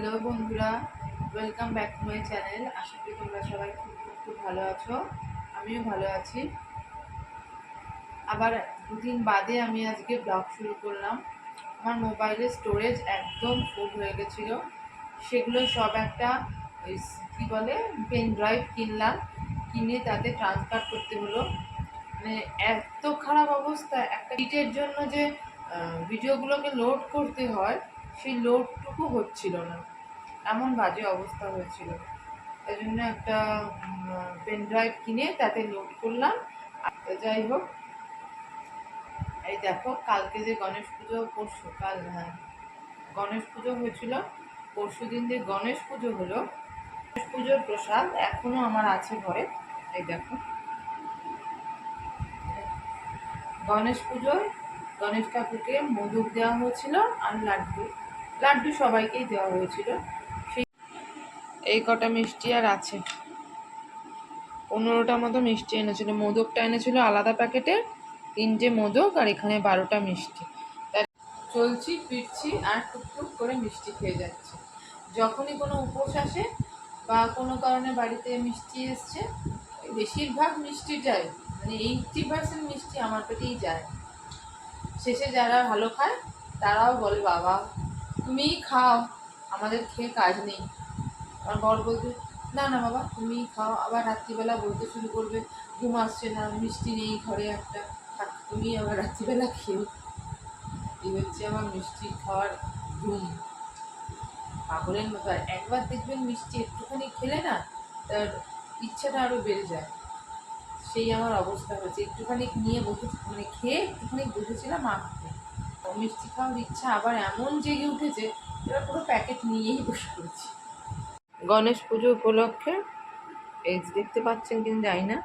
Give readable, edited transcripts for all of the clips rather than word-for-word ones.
Hello বন্ধুরা, welcome back to my channel. আশা করি তোমরা সবাই খুব ভালো আছো। আমিও ভালো আছি। আবার দুদিন বাদে আমি আজকে ব্লগ শুরু করলাম। আমার মোবাইলের স্টোরেজ একদম ফুল হয়ে গেছিলো। সেগুলো সব একটা ওই কী বলে পেন ড্রাইভ কিনলাম, কিনে তাতে ট্রান্সফার করতে হলো। মানে এত খারাপ অবস্থা, একটা এডিটের জন্য যে ভিডিওগুলোকে লোড করতে হয় সেই লোডটুকু হচ্ছিল না, এমন বাজে অবস্থা হয়েছিল। তাই জন্য একটা পেন ড্রাইভ কিনে তাতে লোড করলাম। যাই হোক, এই দেখো কালকে যে গণেশ পুজো, পরশু কাল, হ্যাঁ গণেশ পুজো হয়েছিল, পরশু দিন যে গণেশ পুজো হলো, গণেশ পুজোর প্রসাদ এখনো আমার আছে ঘরে। এই দেখো, গণেশ পুজোয় গণেশ ঠাকুরকে মোদক দেওয়া হয়েছিল আর লাড্ডু লাড্ডু সবাইকেই দেওয়া হয়েছিল। সেই এই কটা মিষ্টি আর আছে, 15টা মতো মিষ্টি এনেছিল। মোদকটা এনেছিল আলাদা প্যাকেটে, 3টে মোদক আর এখানে 12টা মিষ্টি। তাই চলছি ফিরছি আর টুকটুক করে মিষ্টি খেয়ে যাচ্ছে। যখনই কোনো উপোস আসে বা কোনো কারণে বাড়িতে মিষ্টি এসছে, বেশিরভাগ মিষ্টি যায়, মানে 80% মিষ্টি আমার পেটেই যায়। শেষে যারা ভালো খায় তারাও বলে, বাবা তুমিই খাও, আমাদের খেয়ে কাজ নেই। আমার বর বলতে, না না বাবা তুমিই খাও। আবার রাত্রিবেলা বলতে শুরু করবে, ঘুম আসছে না, মিষ্টি নেই ঘরে একটা, থাক তুমি আবার রাত্রিবেলা খেও। এই হচ্ছে আমার মিষ্টি খাওয়ার ঘুম, পাগলের মতো। আর একবার দেখবেন মিষ্টি একটুখানি খেলে না, তার ইচ্ছাটা আরও বেড়ে যায়। সেই আমার অবস্থা হয়েছে, একটুখানি নিয়ে বসে, মানে খেয়ে একটুখানি বসেছিলাম মাখতে, মিষ্টি খাওয়ার ইচ্ছা আবার এমন জেগে উঠেছে, এবার পুরো প্যাকেট নিয়েই বসে পড়েছি। গণেশ পুজো উপলক্ষে এই যে দেখতে পাচ্ছেন কিনা জানি না,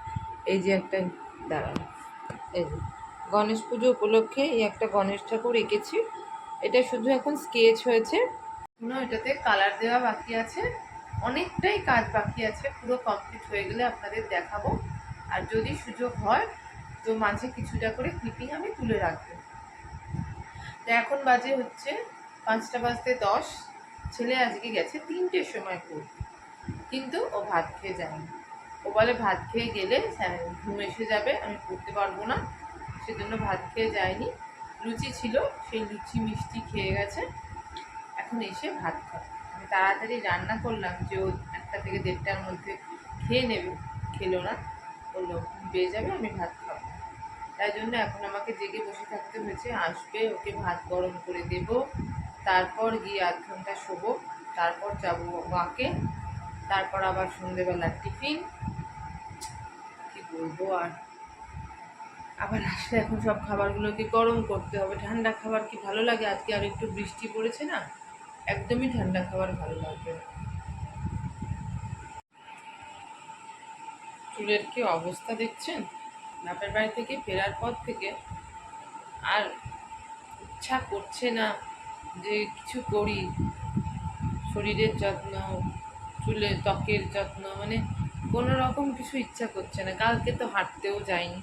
এই যে একটা, দাঁড়ান, এই যে গণেশ পুজো উপলক্ষে এই একটা গণেশ ঠাকুর এঁকেছি। এটা শুধু এখন স্কেচ হয়েছে, এটাতে কালার দেওয়া বাকি আছে, অনেকটাই কাজ বাকি আছে। পুরো কমপ্লিট হয়ে গেলে আপনাদের দেখাবো। আর যদি সুযোগ হয় তো মাঝে কিছুটা করে ক্লিপিং আমি তুলে রাখবো। তো এখন বাজে হচ্ছে 5টা বাজতে 10। ছেলে আজকে গেছে 3টের সময় পড়তে, কিন্তু ও ভাত খেয়ে যায়নি। ও বলে ভাত খেয়ে গেলে ঘুম এসে যাবে, আমি পড়তে পারবো না, সেজন্য ভাত খেয়ে যায়নি। লুচি ছিল, সেই লুচি মিষ্টি খেয়ে গেছে। এখন এসে ভাত খাবে। আমি তাড়াতাড়ি রান্না করলাম যে ও 1টা থেকে 1:30টার মধ্যে খেয়ে নেবে। খেলো না, বললো বেয়ে যাবে, আমি ভাত খাবো। তাই জন্য এখন আমাকে জেগে বসে থাকতে হয়েছে। আসবে, ওকে ভাত গরম করে দেব, তারপর গিয়ে 1/2 ঘন্টা শোবো, তারপর যাবো ওয়াকে, তারপর আবার সন্ধ্যেবেলার টিফিন। কি বলবো আর, আবার আসলে এখন সব খাবারগুলোকে গরম করতে হবে। ঠান্ডা খাবার কি ভালো লাগে? আজকে আর একটু বৃষ্টি পড়েছে না, একদমই ঠান্ডা খাবার ভালো লাগবে না। চুলের কি অবস্থা দেখছেন? বাপের বাড়ি থেকে ফেরার পর থেকে আর ইচ্ছা করছে না যে কিছু করি, শরীরের যত্ন, চুলের ত্বকের যত্ন, মানে কোনো রকম কিছু ইচ্ছা করছে না। কালকে তো হাঁটতেও যাইনি,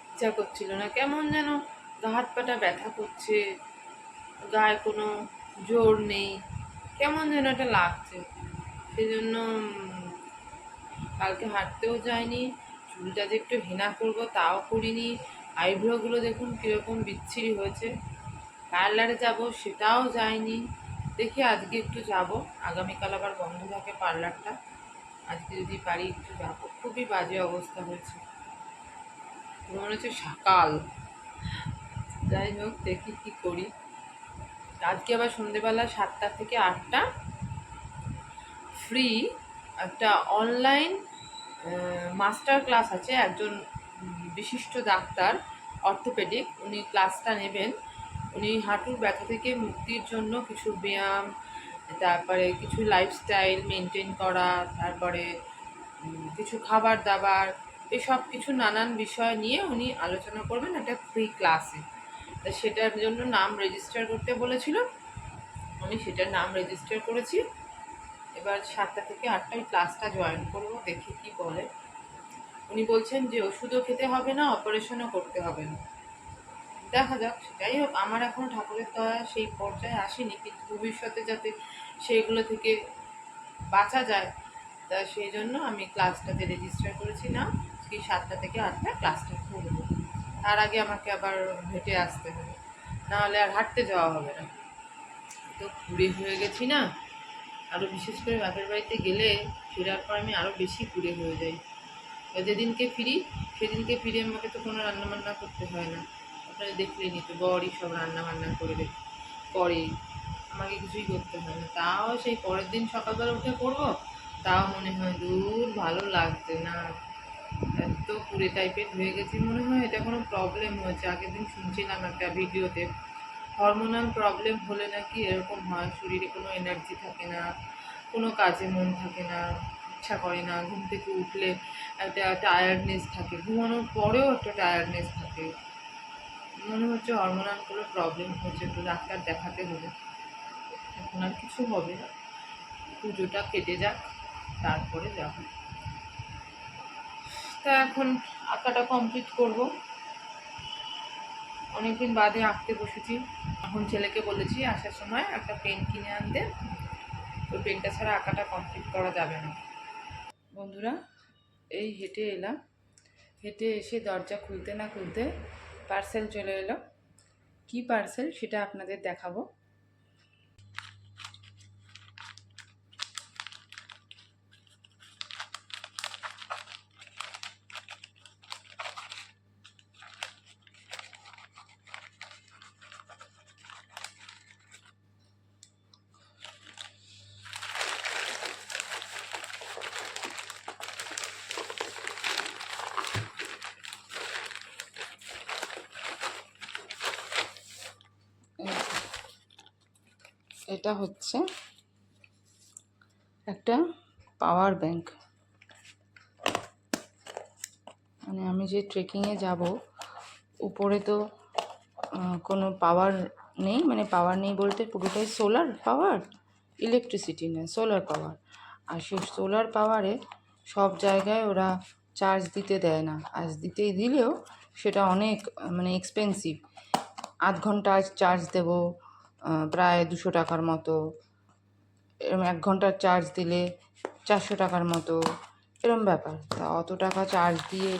ইচ্ছা করছিল না, কেমন যেন গা হাত পাটা ব্যথা করছে, গায়ে কোনো জোর নেই, কেমন যেন একটা লাগছে। সেই জন্য কালকে হাঁটতেও যাইনি। চুলটা যে একটু হেনা করবো তাও করিনি। আইব্রোগুলো দেখুন কীরকম বিচ্ছিরি হয়েছে। পার্লারে যাব সেটাও যায়নি। দেখি আজকে একটু যাব, আগামীকাল আবার বন্ধ থাকে পার্লারটা। আজকে যদি পারি একটু যাব। খুবই বাজে অবস্থা হয়েছে, মনে হচ্ছে সকাল। যাই হোক, দেখি কি করি। আজকে আবার সন্ধেবেলা 7টা থেকে 8টা ফ্রি একটা অনলাইন মাস্টার ক্লাস আছে। একজন বিশিষ্ট ডাক্তার, অর্থোপেডিক, উনি ক্লাসটা নেবেন। উনি হাঁটুর ব্যথা থেকে মুক্তির জন্য কিছু ব্যায়াম, তারপরে কিছু লাইফস্টাইল মেনটেন করা, তারপরে কিছু খাবার দাবার, এই সব কিছু নানান বিষয় নিয়ে উনি আলোচনা করবেন একটা ফ্রি ক্লাসে। তা সেটার জন্য নাম রেজিস্টার করতে বলেছিল, আমি সেটার নাম রেজিস্টার করেছি। এবার 7টা থেকে 8টায় ক্লাসটা জয়েন করবো, দেখি কি বলে। উনি বলছেন যে ওষুধও খেতে হবে না, অপারেশনও করতে হবে না, দেখা যাক। যাই হোক, আমার এখনও ঠাকুরের দয়া সেই পর্যায়ে আসেনি, কিন্তু ভবিষ্যতে যাতে সেইগুলো থেকে বাঁচা যায়, তা সেই জন্য আমি ক্লাসটাতে রেজিস্টার করেছি। না কি 7টা থেকে 8টা ক্লাসটা করবো, তার আগে আমাকে আবার হেঁটে আসতে হবে, নাহলে আর হাঁটতে যাওয়া হবে না। তো কুড়ে হয়ে গেছি না, আরও বিশেষ করে বাপের বাড়িতে গেলে ফেরার পর আমি আরও বেশি কুড়ে হয়ে যাই। যেদিনকে ফিরি সেদিনকে ফিরে আমাকে তো কোনো রান্নাবান্না করতে হয় না, আপনারা দেখলেনি তো, বরই সব রান্নাবান্না করে, আমাকে কিছুই করতে হয় না। তাও সেই পরের দিন সকালবেলা উঠে করবো, তাও মনে হয় দূর ভালো লাগছে না, এত কুড়ে টাইপের হয়ে গেছি মনে হয় এটা কোনো প্রবলেম হয়েছে। আগের দিন শুনছিলাম একটা ভিডিওতে, হরমোনাল প্রবলেম হলে নাকি এরকম হয়, শরীরে কোনো এনার্জি থাকে না, কোনো কাজে মন থাকে না, ইচ্ছা করে না, ঘুম থেকে উঠলে একটা টায়ার্ডনেস থাকে, ঘুমানোর পরেও একটা টায়ার্ডনেস থাকে। মনে হচ্ছে হরমোনাল কোনো প্রবলেম হচ্ছে, তো ডাক্তার দেখাতে হবে। এখন আর কিছু হবে না, পুজোটা কেটে যাক, তারপরে যাব। তা এখন আঁকাটা কমপ্লিট করব, অনেকদিন বাদে আঁকতে বসেছি। এখন ছেলেকে বলেছি আসার সময় একটা পেন কিনে আনতে, ওই পেনটা ছাড়া আঁকাটা কমপ্লিট করা যাবে না। বন্ধুরা, এই হেঁটে এলাম, হেঁটে এসে দরজা খুলতে না খুলতে পার্সেল চলে এলো। কি পার্সেল সেটা আপনাদের দেখাবো। এটা হচ্ছে একটা পাওয়ার ব্যাংক। মানে আমি যে ট্রেকিংয়ে যাব, উপরে তো কোনো পাওয়ার নেই, মানে পাওয়ার নেই বলতে পুরোটাই সোলার পাওয়ার, ইলেকট্রিসিটি না, সোলার পাওয়ার। আর সেই সোলার পাওয়ারে সব জায়গায় ওরা চার্জ দিতে দেয় না, আর দিলেও সেটা অনেক মানে এক্সপেন্সিভ। আধ ঘন্টা চার্জ দেবো প্রায় 200 টাকার মতো, এরম 1 ঘন্টার চার্জ দিলে 400 টাকার মতো, এরম ব্যাপার। তা অত টাকা চার্জ দিয়ে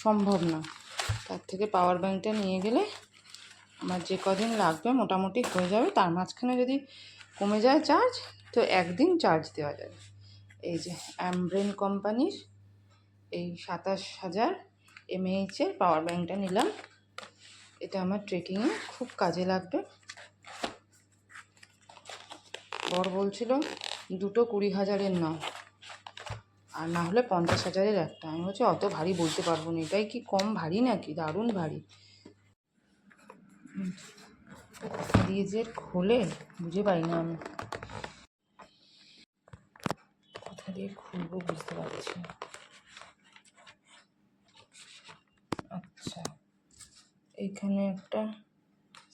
সম্ভব না, তার থেকে পাওয়ার ব্যাংকটা নিয়ে গেলে আমার যে কদিন লাগবে মোটামুটি হয়ে যাবে। তার মাঝখানে যদি কমে যায় চার্জ, তো একদিন চার্জ দেওয়া যাবে। এই যে অ্যামব্রেন কোম্পানির এই 27,000 mAh পাওয়ার ব্যাংকটা নিলাম। এটা আমার ট্রেকিংয়ে খুব কাজে লাগবে। বর বলছিল দুটো 20,000-এর নাও, আর না হলে 50,000-এর একটা। আমি বলছি অত ভারী বলতে পারবো না, এটাই কি কম ভারী নাকি, দারুণ ভারী। দিয়ে যে খোলে বুঝে পাই না আমি, কোথা দিয়ে খুলবো বুঝতে পারছি না। আচ্ছা, এইখানে একটা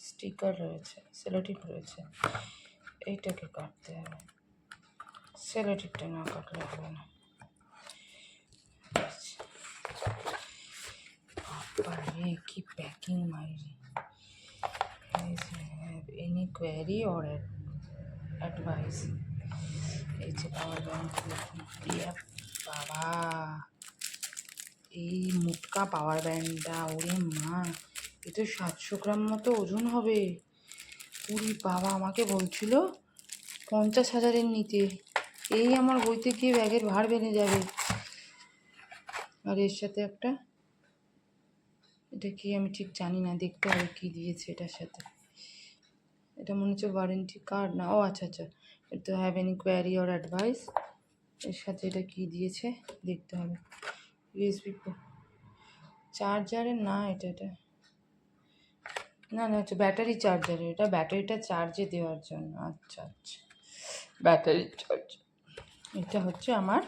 স্টিকার রয়েছে, সেলোটিপ রয়েছে, এইটাকে কাটতে হবে। সেলোটিপটা না কাটলে হবে না। বাবারে কি প্যাকিং মাইরি। এনি কোয়ারি অর অ্যাডভাইস, এই যে পাওয়ার ব্যাংক। বাবা, এই মোটকা পাওয়ার ব্যাংকটা, ওরে মা, এ তো 700 গ্রাম মতো ওজন হবে। উরি বাবা, আমাকে বলছিল 50,000-এর নিতে। এই আমার বইতে গিয়ে ব্যাগের ভার বেড়ে যাবে। আর এর সাথে একটা, এটা কি আমি ঠিক জানি না, দেখতে হবে কী দিয়েছে এটার সাথে। এটা মনে হচ্ছে ওয়ারেন্টি কার্ড না, ও আচ্ছা আচ্ছা, এটা have any query or advice. এর সাথে এটা কি দিয়েছে দেখতে হবে। ইউএসবি চার্জারের না, এটা না না, হচ্ছে ব্যাটারি চার্জারের, এটা ব্যাটারিটা চার্জে দেওয়ার জন্য। আচ্ছা আচ্ছা, ব্যাটারি চার্জ। এটা হচ্ছে আমার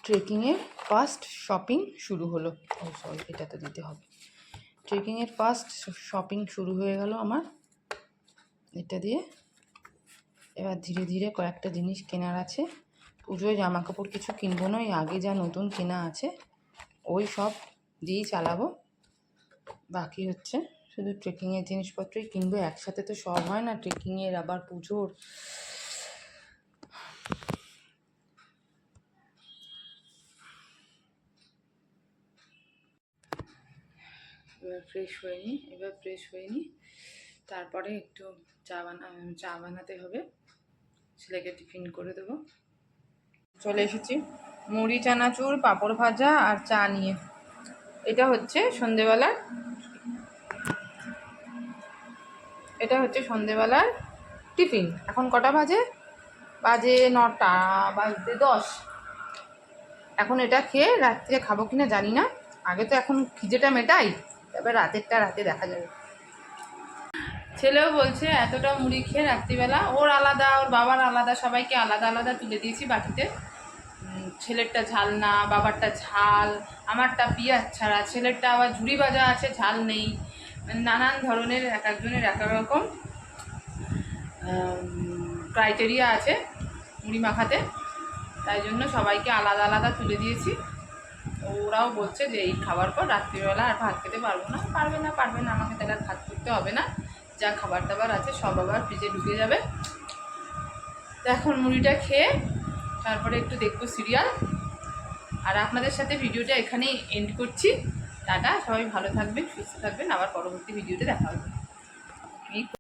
ট্রেকিংয়ের ফার্স্ট শপিং শুরু হলো। ও সরি, এটা তো দিতে হবে। ট্রেকিংয়ের ফার্স্ট শপিং শুরু হয়ে গেল আমার এটা দিয়ে। এবার ধীরে ধীরে কয়েকটা জিনিস কেনার আছে। পুজোয় জামা কাপড় কিছু কিনবো না, ওই আগে যা নতুন কেনা আছে ওই সব দিয়েই চালাবো। বাকি হচ্ছে শুধু ট্রেকিংয়ের জিনিসপত্রই কিনবো, একসাথে তো সব হয় না, ট্রেকিংয়ের আবার পুজোর। এবার ফ্রেশ হয়ে নিই, তারপরে একটু চা বানাতে হবে, ছেলেকে টিফিন করে দেবো। চলে এসেছি মুড়ি চানাচুর পাঁপড় ভাজা আর চা নিয়ে। এটা হচ্ছে সন্ধেবেলার টিফিন। এখন কটা বাজে? বাজে 9টা, বাজতে 10। এখন এটা খেয়ে রাত্রে খাবো কিনা জানি না, আগে তো এখন খিদেটা মেটাই, তারপর রাতেরটা রাতে দেখা যাবে। ছেলেও বলছে এতটা মুড়ি খেয়ে রাত্রিবেলা, ওর আলাদা, ওর বাবার আলাদা, সবাইকে আলাদা আলাদা তুলে দিয়েছি বাটিতে। ছেলেরটা ঝাল না, বাবারটা ঝাল, আমারটা পিঁয়াজ ছাড়া, ছেলেরটা আবার ঝুড়ি ভাজা আছে, ঝাল নেই। নানান ধরনের এক একজনের এক এক রকম ক্রাইটেরিয়া আছে মুড়ি মাখাতে, তাই জন্য সবাইকে আলাদা আলাদা তুলে দিয়েছি। ওরাও বলছে যে এই খাবার পর রাত্রিবেলা আর ভাত খেতে পারবো না। পারবে না, আমাকে তাহলে আর ভাত করতে হবে না, যা খাবার দাবার আছে সব আবার ফ্রিজে ঢুকে যাবে। তো এখন মুড়িটা খেয়ে তারপরে একটু দেখবো সিরিয়াল, আর আপনাদের সাথে ভিডিওটা এখানেই এন্ড করছি। টাটা, সবাই ভালো থাকবেন, সুস্থ থাকবেন, আবার পরবর্তী ভিডিওতে দেখা হবে।